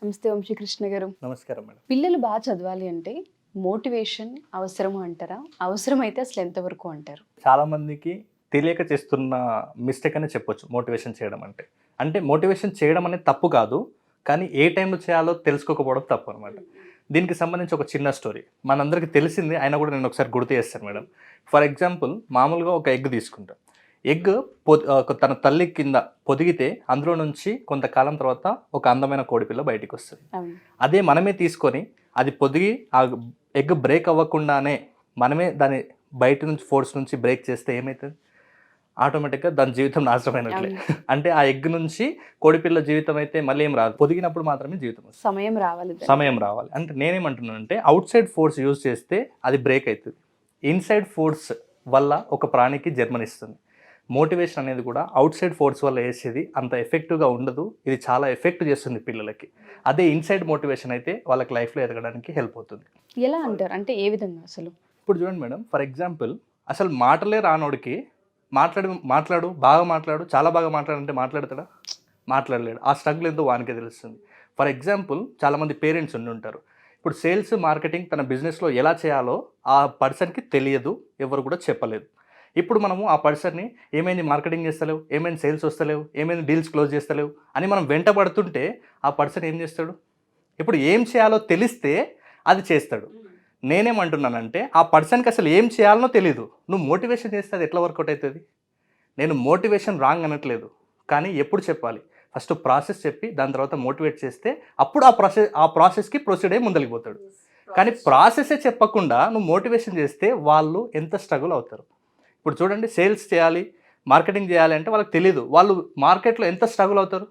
నమస్తే వంశీకృష్ణ గారు. నమస్కారం మేడం. పిల్లలు బాగా చదవాలి అంటే మోటివేషన్ అవసరము అంటారా? అవసరమైతే అసలు ఎంతవరకు అంటారు? చాలా మందికి తెలియక చేస్తున్న మిస్టేక్ అనే చెప్పొచ్చు మోటివేషన్ చేయడం అంటే. అంటే మోటివేషన్ చేయడం అనేది తప్పు కాదు, కానీ ఏ టైంలో చేయాలో తెలుసుకోకపోవడం తప్పు అనమాట. దీనికి సంబంధించి ఒక చిన్న స్టోరీ మనందరికీ తెలిసింది, అయినా కూడా నేను ఒకసారి గుర్తు చేస్తాను మేడం. ఫర్ ఎగ్జాంపుల్, మామూలుగా ఒక ఎగ్ తీసుకుంటాం. ఎగ్ తన తల్లి కింద పొదిగితే అందులో నుంచి కొంతకాలం తర్వాత ఒక అందమైన కోడిపిల్ల బయటికి వస్తుంది. అదే మనమే తీసుకొని అది పొదిగి ఆ ఎగ్ బ్రేక్ అవ్వకుండానే మనమే దాన్ని బయట నుంచి ఫోర్స్ నుంచి బ్రేక్ చేస్తే ఏమవుతుంది? ఆటోమేటిక్గా దాని జీవితం నాశనమైనట్లే. అంటే ఆ ఎగ్ నుంచి కోడిపిల్ల జీవితం అయితే మళ్ళీ ఏం రాదు, పొదిగినప్పుడు మాత్రమే జీవితం వస్తుంది. సమయం రావాలి. అంటే నేనేమంటున్నానంటే అవుట్ సైడ్ ఫోర్స్ యూజ్ చేస్తే అది బ్రేక్ అవుతుంది, ఇన్సైడ్ ఫోర్స్ వల్ల ఒక ప్రాణికి జన్మనిస్తుంది. మోటివేషన్ అనేది కూడా అవుట్ సైడ్ ఫోర్స్ వల్ల వేసేది అంత ఎఫెక్టివ్గా ఉండదు, ఇది చాలా ఎఫెక్ట్ చేస్తుంది పిల్లలకి. అదే ఇన్సైడ్ మోటివేషన్ అయితే వాళ్ళకి లైఫ్లో ఎదగడానికి హెల్ప్ అవుతుంది. ఎలా అంటారు? అంటే ఏ విధంగా అసలు? ఇప్పుడు చూడండి మేడం, ఫర్ ఎగ్జాంపుల్, అసలు మాటలే రానోడికి మాట్లాడు బాగా మాట్లాడు, చాలా బాగా మాట్లాడంటే మాట్లాడతాడా? మాట్లాడలేడు. ఆ స్ట్రగుల్ ఎంతో వానికే తెలుస్తుంది. ఫర్ ఎగ్జాంపుల్, చాలామంది పేరెంట్స్ ఉండి ఉంటారు. ఇప్పుడు సేల్స్ మార్కెటింగ్ తన బిజినెస్లో ఎలా చేయాలో ఆ పర్సన్కి తెలియదు, ఎవరు కూడా చెప్పలేదు. ఇప్పుడు మనము ఆ పర్సన్ని ఏమైంది మార్కెటింగ్ చేస్తలేవు, ఏమైంది సేల్స్ వస్తలేవు, ఏమైంది డీల్స్ క్లోజ్ చేస్తలేవు అని మనం వెంటబడుతుంటే ఆ పర్సన్ ఏం చేస్తాడు? ఇప్పుడు ఏం చేయాలో తెలిస్తే అది చేస్తాడు. నేనేమంటున్నానంటే ఆ పర్సన్కి అసలు ఏం చేయాలనో తెలీదు, నువ్వు మోటివేషన్ చేస్తే అది ఎట్లా వర్కౌట్ అవుతుంది? నేను మోటివేషన్ రాంగ్ అనట్లేదు, కానీ ఎప్పుడు చెప్పాలి? ఫస్ట్ ప్రాసెస్ చెప్పి దాని తర్వాత మోటివేట్ చేస్తే అప్పుడు ఆ ప్రాసెస్కి ప్రొసీడ్ అయ్యి ముందలిగిపోతాడు. కానీ ప్రాసెసే చెప్పకుండా నువ్వు మోటివేషన్ చేస్తే వాళ్ళు ఎంత స్ట్రగుల్ అవుతారు. ఇప్పుడు చూడండి, సేల్స్ చేయాలి, మార్కెటింగ్ చేయాలి అంటే వాళ్ళకి తెలియదు, వాళ్ళు మార్కెట్లో ఎంత స్ట్రగుల్ అవుతారు.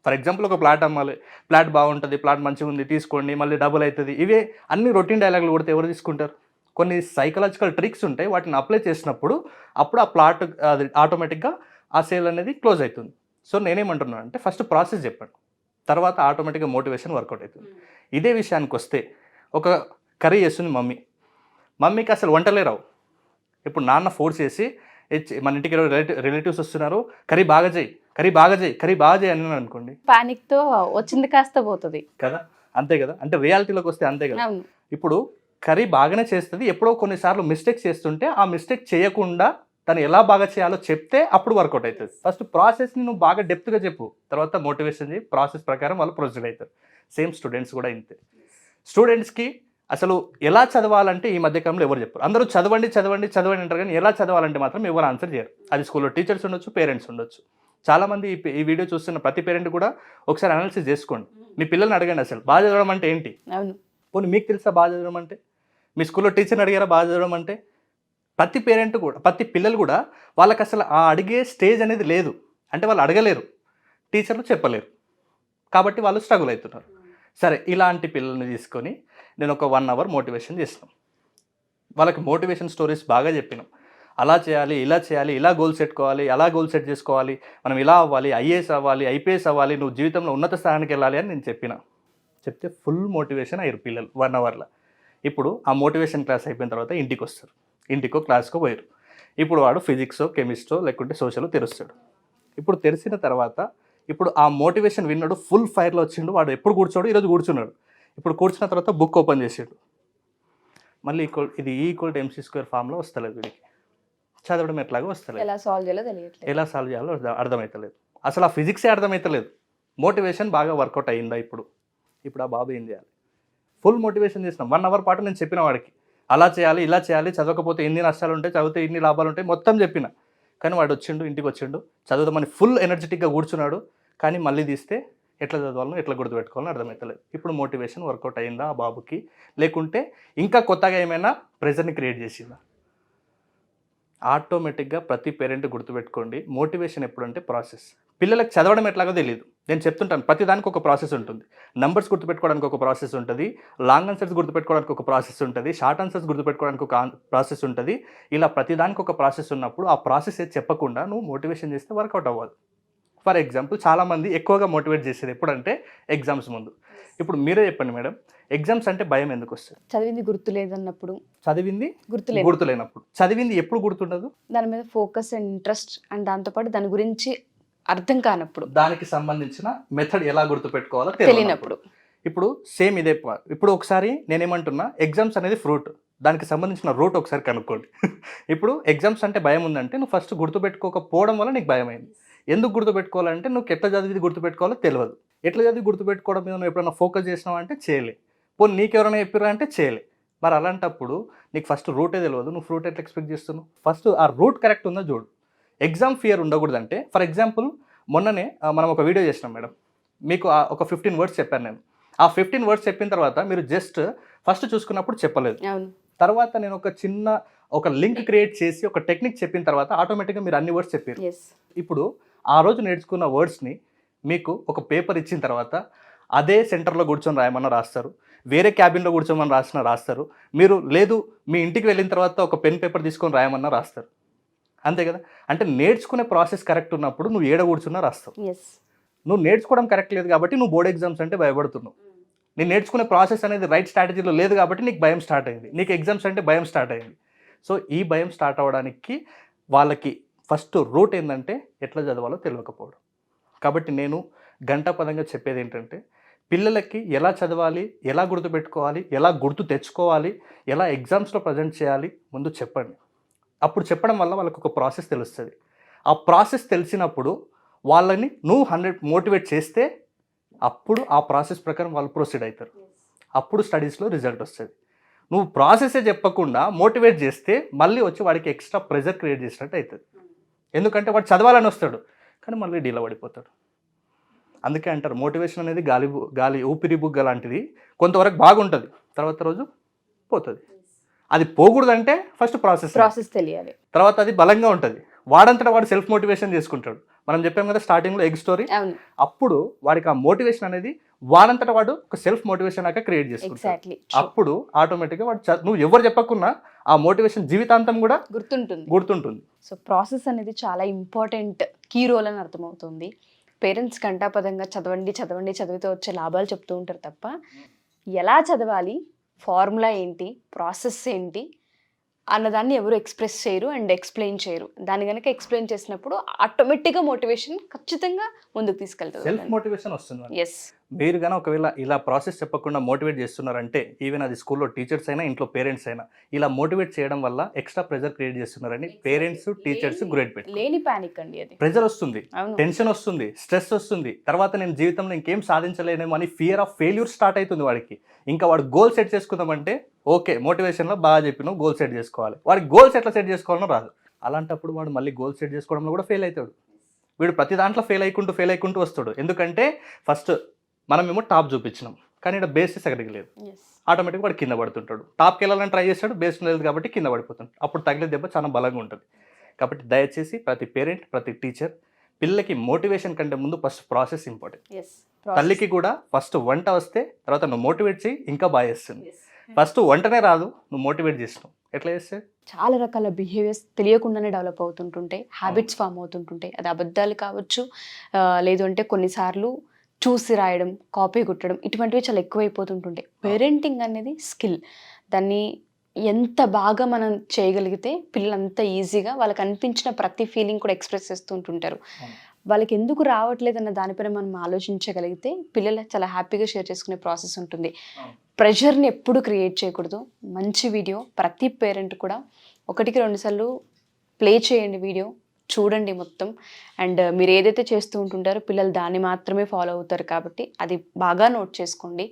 ఫర్ ఎగ్జాంపుల్, ఒక ప్లాట్ అమ్మాలి, ప్లాట్ బాగుంటుంది, ప్లాట్ మంచిగా ఉంది, తీసుకోండి, మళ్ళీ డబుల్ అవుతుంది, ఇవే అన్ని రొటీన్ డైలాగులు కొడితే ఎవరు తీసుకుంటారు? కొన్ని సైకలాజికల్ ట్రిక్స్ ఉంటాయి, వాటిని అప్లై చేసినప్పుడు అప్పుడు ఆ ప్లాట్ అది ఆటోమేటిక్గా ఆ సేల్ అనేది క్లోజ్ అవుతుంది. సో నేనేమంటున్నాను అంటే ఫస్ట్ ప్రాసెస్ చెప్పండి, తర్వాత ఆటోమేటిక్గా మోటివేషన్ వర్కౌట్ అవుతుంది. ఇదే విషయానికి వస్తే, ఒక కర్రీ చేస్తుంది మమ్మీకి అసలు వంటలే రావు. ఇప్పుడు నాన్న ఫోర్స్ చేసి మన ఇంటికి రిలేటివ్స్ వస్తున్నారు, కర్రీ బాగా చేయి అని అనుకోండి, పానిక్తో వచ్చింది కాస్త పోతుంది కదా. అంతే కదా, అంటే రియాలిటీలోకి వస్తే అంతే కదా. ఇప్పుడు కర్రీ బాగానే చేస్తుంది, ఎప్పుడో కొన్నిసార్లు మిస్టేక్స్ చేస్తుంటే ఆ మిస్టేక్ చేయకుండా తను ఎలా బాగా చేయాలో చెప్తే అప్పుడు వర్కౌట్ అవుతుంది. ఫస్ట్ ప్రాసెస్ని నువ్వు బాగా డెప్త్గా చెప్పు, తర్వాత మోటివేషన్ చేయి, ప్రాసెస్ ప్రకారం వాళ్ళు ప్రొసీడ్ అవుతారు. సేమ్ స్టూడెంట్స్ కూడా ఇంతే. స్టూడెంట్స్కి అసలు ఎలా చదవాలంటే ఈ మధ్యకాలంలో ఎవరు చెప్పారు? అందరూ చదవండి అంటారు, కానీ ఎలా చదవాలంటే మాత్రం ఎవరు ఆన్సర్ చేయరు. అది స్కూల్లో టీచర్స్ ఉండొచ్చు, పేరెంట్స్ ఉండొచ్చు. చాలామంది ఈ వీడియో చూస్తున్న ప్రతి పేరెంట్ కూడా ఒకసారి అనాలిసిస్ చేసుకోండి. మీ పిల్లల్ని అడగండి, అసలు బాగా చదవడం అంటే ఏంటి? పోనీ మీకు తెలుసా బాగా చదవడం అంటే? మీ స్కూల్లో టీచర్ని అడిగారా బాగా చదవడం అంటే? ప్రతి పేరెంట్ కూడా, ప్రతి పిల్లలు కూడా వాళ్ళకి అసలు ఆ అడిగే స్టేజ్ అనేది లేదు. అంటే వాళ్ళు అడగలేరు, టీచర్లు చెప్పలేరు, కాబట్టి వాళ్ళు స్ట్రగుల్ అవుతున్నారు. సరే, ఇలాంటి పిల్లల్ని తీసుకొని నేను ఒక 1 hour మోటివేషన్ చేసినాం. వాళ్ళకి మోటివేషన్ స్టోరీస్ బాగా చెప్పినాం. అలా చేయాలి, ఇలా చేయాలి, ఇలా గోల్ పెట్టుకోవాలి, అలా గోల్ సెట్ చేసుకోవాలి, మనం ఇలా అవ్వాలి, ఐఏఎస్ అవ్వాలి, ఐపీఎస్ అవ్వాలి, నువ్వు జీవితంలో ఉన్నత స్థానానికి వెళ్ళాలి అని నేను చెప్తే ఫుల్ మోటివేషన్ అయ్యారు పిల్లలు 1 hourలో. ఇప్పుడు ఆ మోటివేషన్ క్లాస్ అయిపోయిన తర్వాత ఇంటికి వస్తారు, ఇంటికో క్లాస్కో పోయారు. ఇప్పుడు వాడు ఫిజిక్సో కెమిస్ట్రో లేకుంటే సోషల్ తెరుస్తాడు. ఇప్పుడు తెరిచిన తర్వాత ఇప్పుడు ఆ మోటివేషన్ విన్నాడు, ఫుల్ ఫైర్లో వచ్చిండు, వాడు ఎప్పుడు కూర్చోడు, ఈరోజు కూర్చున్నాడు. ఇప్పుడు కూర్చున్న తర్వాత బుక్ ఓపెన్ చేసాడు, మళ్ళీ ఇది E=mc² ఫామ్లో వస్తలేదు వీడికి, చదవడం ఎట్లాగో వస్తలేదు, ఎలా సాల్వ్ చేయాలో అర్థమవుతలేదు, అసలు ఆ ఫిజిక్సే అర్థమవుతలేదు. మోటివేషన్ బాగా వర్కౌట్ అయ్యిందా? ఇప్పుడు ఆ బాబు ఏం చేయాలి? ఫుల్ మోటివేషన్ చేసినాం 1 hour పాటు. నేను చెప్పిన వాడికి అలా చేయాలి, ఇలా చేయాలి, చదవకపోతే ఎన్ని నష్టాలు ఉంటాయి, చదివితే ఇన్ని లాభాలు ఉంటాయి, మొత్తం చెప్పిన. కానీ వాడు ఇంటికి వచ్చిండు, చదువుదామని ఫుల్ ఎనర్జెటిక్గా కూర్చున్నాడు, కానీ మళ్ళీ తీస్తే ఎట్లా చదవాలో ఎట్లా గుర్తుపెట్టుకోవాలని అర్థమవుతలేదు. ఇప్పుడు మోటివేషన్ వర్కౌట్ అయిందా ఆ బాబుకి, లేకుంటే ఇంకా కొత్తగా ఏమైనా ప్రెజర్ని క్రియేట్ చేసిందా? ఆటోమేటిక్గా ప్రతి పేరెంట్ గుర్తుపెట్టుకోండి, మోటివేషన్ ఎప్పుడంటే ప్రాసెస్. పిల్లలకు చదవడం ఎట్లాగో తెలియదు, నేను చెప్తుంటాను, ప్రతి దానికి ఒక ప్రాసెస్ ఉంటుంది. నంబర్స్ గుర్తుపెట్టుకోవడానికి ఒక ప్రాసెస్ ఉంటుంది, లాంగ్ ఆన్సర్స్ గుర్తుపెట్టుకోవడానికి ఒక ప్రాసెస్ ఉంటుంది, షార్ట్ ఆన్సర్స్ గుర్తుపెట్టుకోవడానికి ఒక ప్రాసెస్ ఉంటుంది. ఇలా ప్రతిదానికి ఒక ప్రాసెస్ ఉన్నప్పుడు ఆ ప్రాసెస్ చెప్పకుండా నువ్వు మోటివేషన్ చేస్తే వర్కౌట్ అవ్వదు. ఫర్ ఎగ్జాంపుల్, చాలామంది ఎక్కువగా మోటివేట్ చేసేది ఎప్పుడంటే ఎగ్జామ్స్ ముందు. ఇప్పుడు మీరే చెప్పండి మేడం, ఎగ్జామ్స్ అంటే భయం ఎందుకు వస్తుంది? చదివింది గుర్తులేదన్నప్పుడు, గుర్తులేనప్పుడు. చదివింది ఎప్పుడు గుర్తుండదు? దాని మీద ఫోకస్ అండ్ ఇంట్రెస్ట్ అండ్ దాంతోపాటు దాని గురించి అర్థం కానప్పుడు, దానికి సంబంధించిన మెథడ్ ఎలా గుర్తుపెట్టుకోవాలో తెలియనప్పుడు. ఇప్పుడు సేమ్ ఇదే ఇప్పుడు ఒకసారి నేనేమంటున్నా, ఎగ్జామ్స్ అనేది ఫ్రూట్, దానికి సంబంధించిన రూట్ ఒకసారి కనుక్కోండి. ఇప్పుడు ఎగ్జామ్స్ అంటే భయం ఉందంటే నువ్వు ఫస్ట్ గుర్తుపెట్టుకోకపోవడం వల్ల నీకు భయం అయింది. ఎందుకు గుర్తుపెట్టుకోవాలంటే నువ్వు ఎట్లా చదివి గుర్తుపెట్టుకోవాలో తెలియదు. ఎట్లా చదివి గుర్తుపెట్టుకోవడం మీద నువ్వు ఎప్పుడైనా ఫోకస్ చేసినావు అంటే చేయలే. పోనీ నీకెవరైనా చెప్పారా అంటే చేయలే. మరి అలాంటప్పుడు నీకు ఫస్ట్ రూటే తెలియదు, నువ్వు ఫ్రూట్ ఎట్లా ఎక్స్పెక్ట్ చేస్తున్నావు? ఫస్ట్ ఆ రూట్ కరెక్ట్ ఉందో చూడు. ఎగ్జామ్ ఫియర్ ఉండకూడదంటే, ఫర్ ఎగ్జాంపుల్ మొన్ననే మనం ఒక వీడియో చేసినాం మేడం, మీకు ఒక 15 వర్డ్స్ చెప్పాను నేను. ఆ 15 వర్డ్స్ చెప్పిన తర్వాత మీరు జస్ట్ ఫస్ట్ చూసుకున్నప్పుడు చెప్పలేదు. తర్వాత నేను ఒక లింక్ క్రియేట్ చేసి ఒక టెక్నిక్ చెప్పిన తర్వాత ఆటోమేటిక్గా మీరు అన్ని వర్డ్స్ చెప్పారు. ఇప్పుడు ఆ రోజు నేర్చుకున్న వర్డ్స్ని మీకు ఒక పేపర్ ఇచ్చిన తర్వాత అదే సెంటర్లో కూర్చొని రాయమన్నా రాస్తారు, వేరే క్యాబిన్లో కూర్చోమని రాస్తారు, మీరు లేదు మీ ఇంటికి వెళ్ళిన తర్వాత ఒక పెన్ పేపర్ తీసుకొని రాయమన్నా రాస్తారు. అంతే కదా? అంటే నేర్చుకునే ప్రాసెస్ కరెక్ట్ ఉన్నప్పుడు నువ్వు ఏడ కూర్చున్నా రాస్తావు. నువ్వు నేర్చుకోవడం కరెక్ట్ లేదు కాబట్టి నువ్వు బోర్డ్ ఎగ్జామ్స్ అంటే భయపడుతున్నావు. నేను నేర్చుకునే ప్రాసెస్ అనేది రైట్ స్ట్రాటజీలో లేదు కాబట్టి నీకు భయం స్టార్ట్ అయింది, నీకు ఎగ్జామ్స్ అంటే భయం స్టార్ట్ అయింది. సో ఈ భయం స్టార్ట్ అవ్వడానికి వాళ్ళకి ఫస్ట్ రూట్ ఏంటంటే ఎట్లా చదవాలో తెలియకపోవడం. కాబట్టి నేను గంటాపదంగా చెప్పేది ఏంటంటే, పిల్లలకి ఎలా చదవాలి, ఎలా గుర్తుపెట్టుకోవాలి, ఎలా గుర్తు తెచ్చుకోవాలి, ఎలా ఎగ్జామ్స్లో ప్రజెంట్ చేయాలి ముందు చెప్పండి. అప్పుడు చెప్పడం వల్ల వాళ్ళకి ఒక ప్రాసెస్ తెలుస్తుంది. ఆ ప్రాసెస్ తెలిసినప్పుడు వాళ్ళని నువ్వు 100 మోటివేట్ చేస్తే అప్పుడు ఆ ప్రాసెస్ ప్రకారం వాళ్ళు ప్రొసీడ్ అవుతారు. అప్పుడు స్టడీస్లో రిజల్ట్ వస్తుంది. నువ్వు ప్రాసెసే చెప్పకుండా మోటివేట్ చేస్తే మళ్ళీ వచ్చి వాడికి ఎక్స్ట్రా ప్రెజర్ క్రియేట్ చేసినట్టు అవుతుంది. ఎందుకంటే వాడు చదవాలని వస్తాడు కానీ మళ్ళీ డీలా పడిపోతాడు. అందుకే అంటారు మోటివేషన్ అనేది గాలి ఊపిరి బుగ్గ లాంటిది, కొంతవరకు బాగుంటుంది, తర్వాత రోజు పోతుంది. అది పోకూడదంటే ఫస్ట్ ప్రాసెస్ తెలియాలి, తర్వాత అది బలంగా ఉంటుంది. వాడంతటా వాడు సెల్ఫ్ మోటివేషన్ చేసుకుంటాడు. మనం చెప్పాం కదా స్టార్టింగ్లో ఎగ్ స్టోరీ, అప్పుడు వాడికి ఆ మోటివేషన్ అనేది వాడంతటా వాడు ఒక సెల్ఫ్ మోటివేషన్ లాగా క్రియేట్ చేసుకుంటాడు. అప్పుడు ఆటోమేటిక్గా వాడు నువ్వు ఎవరు చెప్పకున్నా ఆ మోటివేషన్ జీవితాంతం కూడా గుర్తుంటుంది. సో ప్రాసెస్ అనేది చాలా ఇంపార్టెంట్ కీ రోల్ అని అర్థమవుతుంది. పేరెంట్స్ కంటాపదంగా చదివితే వచ్చే లాభాలు చెప్తూ ఉంటారు తప్ప ఎలా చదవాలి, ఫార్ములా ఏంటి, ప్రాసెస్ ఏంటి అన్నదాన్ని ఎవరు ఎక్స్ప్రెస్ చేయరు అండ్ ఎక్స్ప్లెయిన్ చేయరు. దాన్ని కనుక ఎక్స్ప్లెయిన్ చేసినప్పుడు ఆటోమేటిక్గా మోటివేషన్ ఖచ్చితంగా ముందుకు తీసుకెళ్తుంది, సెల్ఫ్ మోటివేషన్ వస్తుంది. మీరు కానీ ఒకవేళ ఇలా ప్రాసెస్ చెప్పకుండా మోటివేట్ చేస్తున్నారంటే, ఈవెన్ అది స్కూల్లో టీచర్స్ అయినా ఇంట్లో పేరెంట్స్ అయినా ఇలా మోటివేట్ చేయడం వల్ల ఎక్స్ట్రా ప్రెజర్ క్రియేట్ చేస్తున్నారని పేరెంట్స్ టీచర్స్ గ్రేడ్ పెట్టి లేని పానిక్ అండి. అది ప్రెజర్ వస్తుంది, టెన్షన్ వస్తుంది, స్ట్రెస్ వస్తుంది, తర్వాత నేను జీవితంలో ఇంకేం సాధించలేనేమో అని ఫియర్ ఆఫ్ ఫెయిల్యూర్ స్టార్ట్ అవుతుంది వాడికి. ఇంకా వాడు గోల్ సెట్ చేసుకుందామంటే ఓకే మోటివేషన్లో బాగా చెప్పినావు గోల్ సెట్ చేసుకోవాలి, వాడికి గోల్స్ ఎట్లా సెట్ చేసుకోవాలనో రాదు. అలాంటప్పుడు వాడు మళ్ళీ గోల్ సెట్ చేసుకోవడంలో కూడా ఫెయిల్ అవుతాడు. వీడు ప్రతి దాంట్లో ఫెయిల్ అయ్యుకుంటూ వస్తాడు. ఎందుకంటే ఫస్ట్ మనమేమో టాప్ చూపించినాం కానీ ఇక్కడ బేస్ సరిగ్గా లేదు, ఆటోమేటిక్గా వాడు కింద పడుతుంటాడు. టాప్కి వెళ్ళాలని ట్రై చేస్తాడు, బేస్ లేదు కాబట్టి కింద పడిపోతుంటాడు. అప్పుడు తగిలే దెబ్బ చాలా బలంగా ఉంటుంది. కాబట్టి దయచేసి ప్రతి పేరెంట్ ప్రతి టీచర్ పిల్లలకి మోటివేషన్ కంటే ముందు ఫస్ట్ ప్రాసెస్ ఇంపార్టెంట్. తల్లికి కూడా ఫస్ట్ వంట వస్తే తర్వాత నువ్వు మోటివేట్ చేయి ఇంకా బాగా చేస్తుంది. ఫస్ట్ వంటనే రాదు, నువ్వు మోటివేట్ చేసినావు ఎట్లా చేస్తే చాలా రకాల బిహేవియర్స్ తెలియకుండానే డెవలప్ అవుతుంటుంటాయి, హ్యాబిట్స్ ఫామ్ అవుతుంటుంటాయి. అది అబద్ధాలు కావచ్చు, లేదు అంటే కొన్నిసార్లు చూసి రాయడం, కాపీ కొట్టడం, ఇటువంటివి చాలా ఎక్కువైపోతుంటుంటాయి. పేరెంటింగ్ అనేది స్కిల్. దాన్ని ఎంత బాగా మనం చేయగలిగితే పిల్లలు అంత ఈజీగా వాళ్ళకి అనిపించిన ప్రతి ఫీలింగ్ కూడా ఎక్స్ప్రెస్ చేస్తూ ఉంటుంటారు. వాళ్ళకి ఎందుకు రావట్లేదు అన్న దానిపైన మనం ఆలోచించగలిగితే పిల్లలు చాలా హ్యాపీగా షేర్ చేసుకునే ప్రాసెస్ ఉంటుంది. ప్రెషర్ని ఎప్పుడు క్రియేట్ చేయకూడదు. మంచి వీడియో ప్రతి పేరెంట్ కూడా 1-2 సార్లు ప్లే చేయండి, వీడియో చూడండి మొత్తం. అండ్ మీరు ఏదైతే చేస్తూ ఉంటుంటారో పిల్లలు దాన్ని మాత్రమే ఫాలో అవుతారు కాబట్టి అది బాగా నోట్ చేసుకోండి.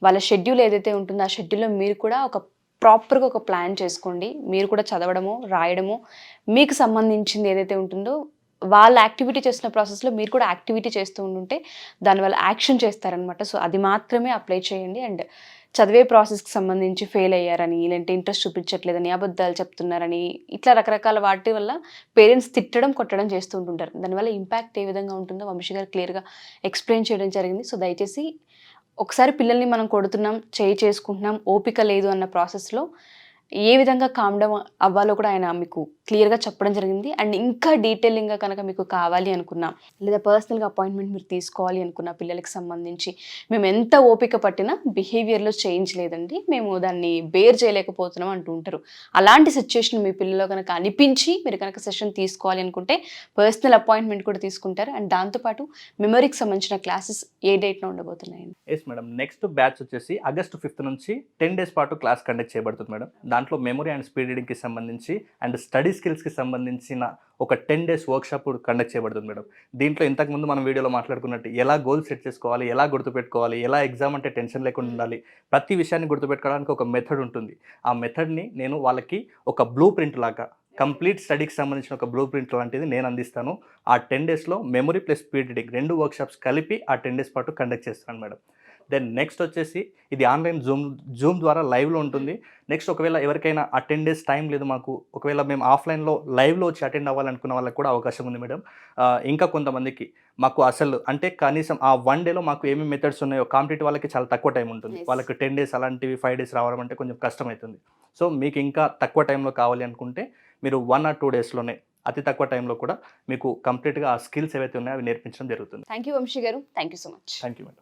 వాళ్ళ షెడ్యూల్ ఏదైతే ఉంటుందో ఆ షెడ్యూల్లో మీరు కూడా ప్రాపర్గా ఒక ప్లాన్ చేసుకోండి. మీరు కూడా చదవడము, రాయడము, మీకు సంబంధించింది ఏదైతే ఉంటుందో వాళ్ళ యాక్టివిటీ చేస్తున్న ప్రాసెస్లో మీరు కూడా యాక్టివిటీ చేస్తూ ఉంటుంటే దానివల్ల యాక్షన్ చేస్తారనమాట. సో అది మాత్రమే అప్లై చేయండి. అండ్ చదివే ప్రాసెస్కి సంబంధించి ఫెయిల్ అయ్యారని, లేదంటే ఇంట్రెస్ట్ చూపించట్లేదని, అబద్ధాలు చెప్తున్నారని, ఇట్లా రకరకాల వాటి వల్ల పేరెంట్స్ తిట్టడం, కొట్టడం చేస్తూ ఉంటుంటారు. దానివల్ల ఇంపాక్ట్ ఏ విధంగా ఉంటుందో వంశీ గారు క్లియర్గా ఎక్స్ప్లెయిన్ చేయడం జరిగింది. సో దయచేసి ఒకసారి పిల్లల్ని మనం కొడుతున్నాం, చేసుకుంటున్నాం, ఓపిక లేదు అన్న ప్రాసెస్లో ఏ విధంగా కామ్ డౌన్ అవ్వాలో కూడా ఆయన మీకు క్లియర్గా చెప్పడం జరిగింది. అండ్ ఇంకా డీటెయిలింగ్గా కనుక మీకు కావాలి అనుకున్నా, లేదా పర్సనల్గా అపాయింట్మెంట్ మీరు తీసుకోవాలి అనుకున్న పిల్లలకి సంబంధించి, మేము ఎంత ఓపిక పట్టినా బిహేవియర్లో చేంజ్ లేదండి, మేము దాన్ని బేర్ చేయలేకపోతున్నాం అంటూ ఉంటారు. అలాంటి సిచ్యుయేషన్ మీ పిల్లల్లో కనుక అనిపించి మీరు కనుక సెషన్ తీసుకోవాలి అనుకుంటే పర్సనల్ అపాయింట్మెంట్ కూడా తీసుకుంటారు. అండ్ దాంతోపాటు మెమరీకి సంబంధించిన క్లాసెస్ ఏ డేట్లో ఉండబోతున్నాయండి? ఎస్ మేడం, నెక్స్ట్ బ్యాచ్ వచ్చేసి ఆగస్ట్ 5 నుంచి 10 డేస్ పాటు క్లాస్ కండక్ట్ చేయబడుతుంది మేడం. దాంట్లో మెమరీ అండ్ స్పీడ్ రీడింగ్కి సంబంధించి అండ్ స్టడీ స్కిల్స్కి సంబంధించిన ఒక 10 డేస్ వర్క్షాప్ కండక్ట్ చేయబడుతుంది మేడం. దీంట్లో ఇంతకుముందు మనం వీడియోలో మాట్లాడుకున్నట్టు ఎలా గోల్ సెట్ చేసుకోవాలి, ఎలా గుర్తుపెట్టుకోవాలి, ఎలా ఎగ్జామ్ అంటే టెన్షన్ లేకుండా ఉండాలి, ప్రతి విషయాన్ని గుర్తుపెట్టుకోవడానికి ఒక మెథడ్ ఉంటుంది. ఆ మెథడ్ని నేను వాళ్ళకి ఒక బ్లూ ప్రింట్ లాగా కంప్లీట్ స్టడీకి సంబంధించిన ఒక బ్లూ ప్రింట్ లాంటిది నేను అందిస్తాను. ఆ 10 డేస్లో memory plus speed reading 2 workshops కలిపి ఆ 10 డేస్ పాటు కండక్ట్ చేస్తాను మేడం. దెన్ నెక్స్ట్ వచ్చేసి ఇది ఆన్లైన్ జూమ్ ద్వారా లైవ్లో ఉంటుంది. నెక్స్ట్ ఒకవేళ ఎవరికైనా ఆ 10 డేస్ టైం లేదు మాకు, ఒకవేళ మేము ఆఫ్లైన్లో లైవ్లో వచ్చి అటెండ్ అవ్వాలనుకున్న వాళ్ళకి కూడా అవకాశం ఉంది మేడం. ఇంకా కొంతమందికి మాకు అసలు అంటే కనీసం ఆ 1 డేలో మాకు ఏమేమి మెథడ్స్ ఉన్నాయో కాంపిటేటివ్ వాళ్ళకి చాలా తక్కువ టైం ఉంటుంది. Yes. వాళ్ళకి 10 డేస్ అలాంటివి 5 డేస్ రావడం అంటే కొంచెం కష్టమవుతుంది. సో మీకు ఇంకా తక్కువ టైంలో కావాలి అనుకుంటే మీరు 1 or 2 డేస్లోనే అతి తక్కువ టైంలో కూడా మీకు కంప్లీట్గా ఆ స్కిల్స్ ఏవైతే ఉన్నాయో అవి నేర్పించడం జరుగుతుంది. థ్యాంక్ యూ వంశీ గారు, thank you so much. Thank you madam.